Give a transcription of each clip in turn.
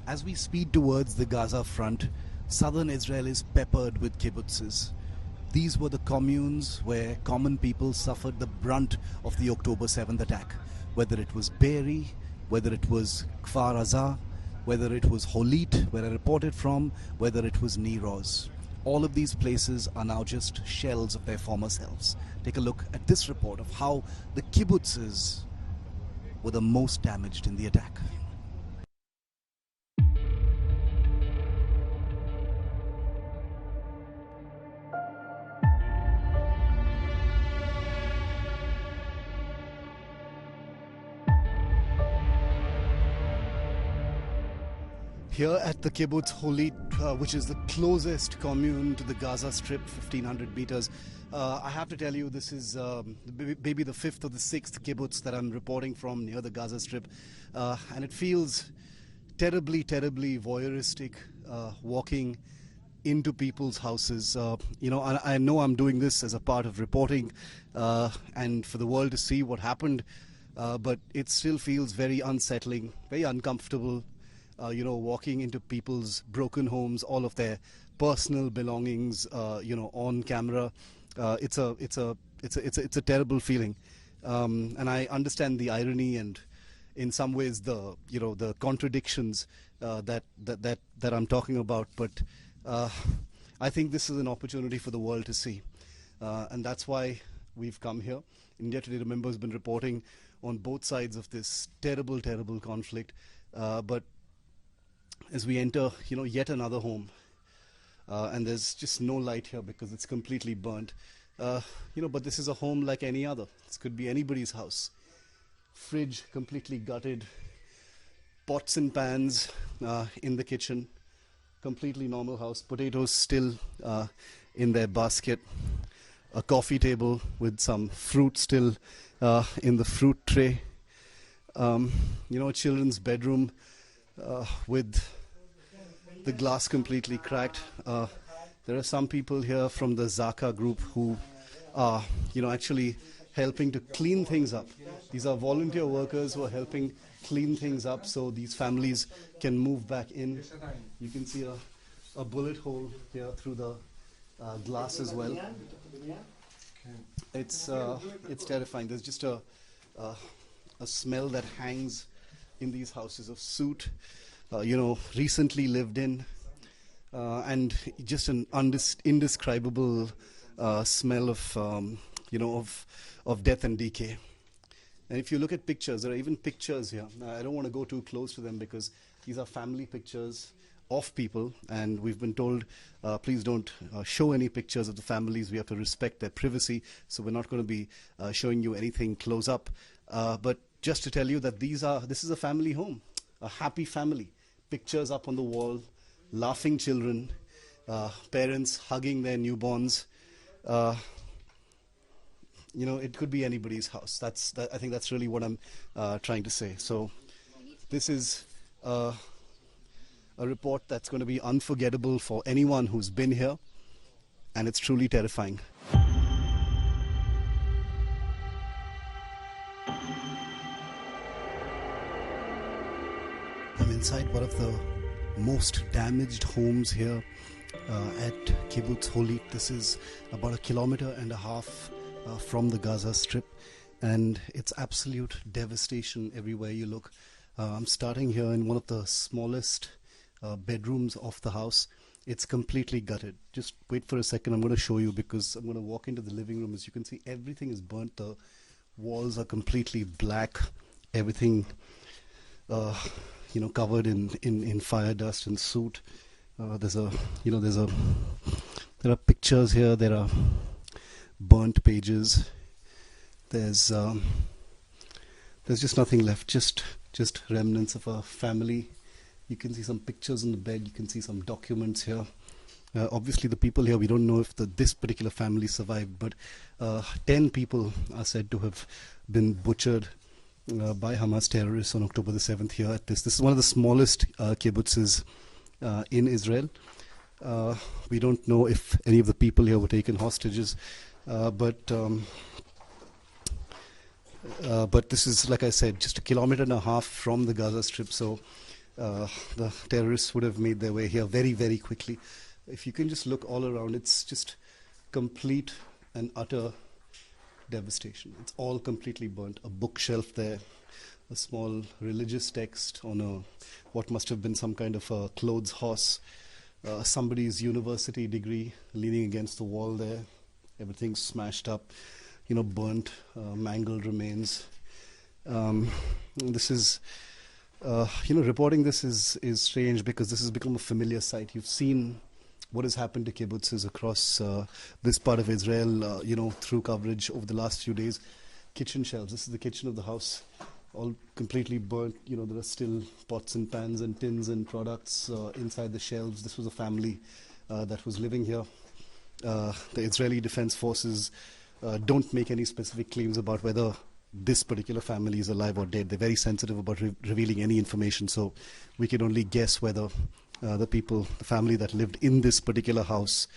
As we speed towards the Gaza front, southern Israel is peppered with kibbutzes. These were the communes where common people suffered the brunt of the October 7th attack, whether it was Be'eri, whether it was Kfar Aza, whether it was Holit, where I reported from, whether it was Niroz. All of these places are now just shells of their former selves. Take a look at this report of how the kibbutzes were the most damaged in the attack. Here at the kibbutz Holit, which is the closest commune to the Gaza Strip, 1,500 meters, I have to tell you this is maybe the fifth or the sixth kibbutz that I'm reporting from near the Gaza Strip, and it feels terribly, terribly voyeuristic walking into people's houses. I know I'm doing this as a part of reporting and for the world to see what happened, but it still feels very unsettling, very uncomfortable. Walking into people's broken homes, all of their personal belongings, on camera. It's a terrible feeling, and I understand the irony and, in some ways, the contradictions that I'm talking about. But I think this is an opportunity for the world to see, and that's why we've come here. India Today, remember, has been reporting on both sides of this terrible, terrible conflict, but as we enter, yet another home, and there's just no light here because it's completely burnt. But this is a home like any other. This could be anybody's house. Fridge completely gutted, pots and pans in the kitchen, completely normal house. Potatoes still in their basket. A coffee table with some fruit still in the fruit tray. A children's bedroom with the glass completely cracked. There are some people here from the Zaka group who are, actually helping to clean things up. These are volunteer workers who are helping clean things up so these families can move back in. You can see a bullet hole here through the glass as well. It's terrifying. There's just a smell that hangs in these houses of soot, recently lived in, and just an indescribable smell of death and decay. And if you look at pictures, there are even pictures here. I don't want to go too close to them because these are family pictures of people, and we've been told, please don't show any pictures of the families. We have to respect their privacy, so we're not going to be showing you anything close up. But just to tell you that this is a family home, a happy family. Pictures up on the wall, laughing children, parents hugging their newborns. It could be anybody's house. I think that's really what I'm trying to say. So this is a report that's going to be unforgettable for anyone who's been here, and it's truly terrifying. I'm inside one of the most damaged homes here at Kibbutz Holit. This is about 1.5 kilometers from the Gaza Strip, and it's absolute devastation everywhere you look. I'm starting here in one of the smallest bedrooms of the house. It's completely gutted. Just wait for a second. I'm going to show you because I'm going to walk into the living room. As you can see, everything is burnt. The walls are completely black. Everything covered in fire dust and soot. There are pictures here. There are burnt pages. There's just nothing left. Just remnants of a family. You can see some pictures on the bed. You can see some documents here. Obviously, the people here, we don't know if this particular family survived, but 10 people are said to have been butchered by Hamas terrorists on October the 7th here at this. This is one of the smallest kibbutzes in Israel. We don't know if any of the people here were taken hostages, but this is, like I said, just 1.5 kilometers from the Gaza Strip. So the terrorists would have made their way here very, very quickly. If you can just look all around, it's just complete and utter devastation. It's all completely burnt. A bookshelf there, a small religious text on what must have been some kind of a clothes horse, somebody's university degree leaning against the wall there. Everything's smashed up, burnt, mangled remains. This is, reporting this is strange because this has become a familiar sight. You've seen what has happened to kibbutzes across this part of Israel, through coverage over the last few days. Kitchen shelves. This is the kitchen of the house, all completely burnt. There are still pots and pans and tins and products inside the shelves. This was a family that was living here. The Israeli Defense Forces don't make any specific claims about whether this particular family is alive or dead. They're very sensitive about revealing any information, so we can only guess whether the family that lived in this particular house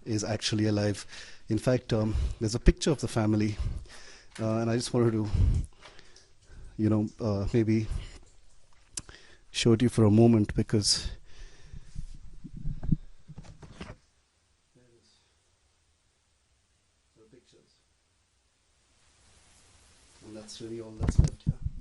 is actually alive. In fact, there's a picture of the family, and I just wanted to, maybe show it to you for a moment because there it is. The pictures. And that's really all that's left here.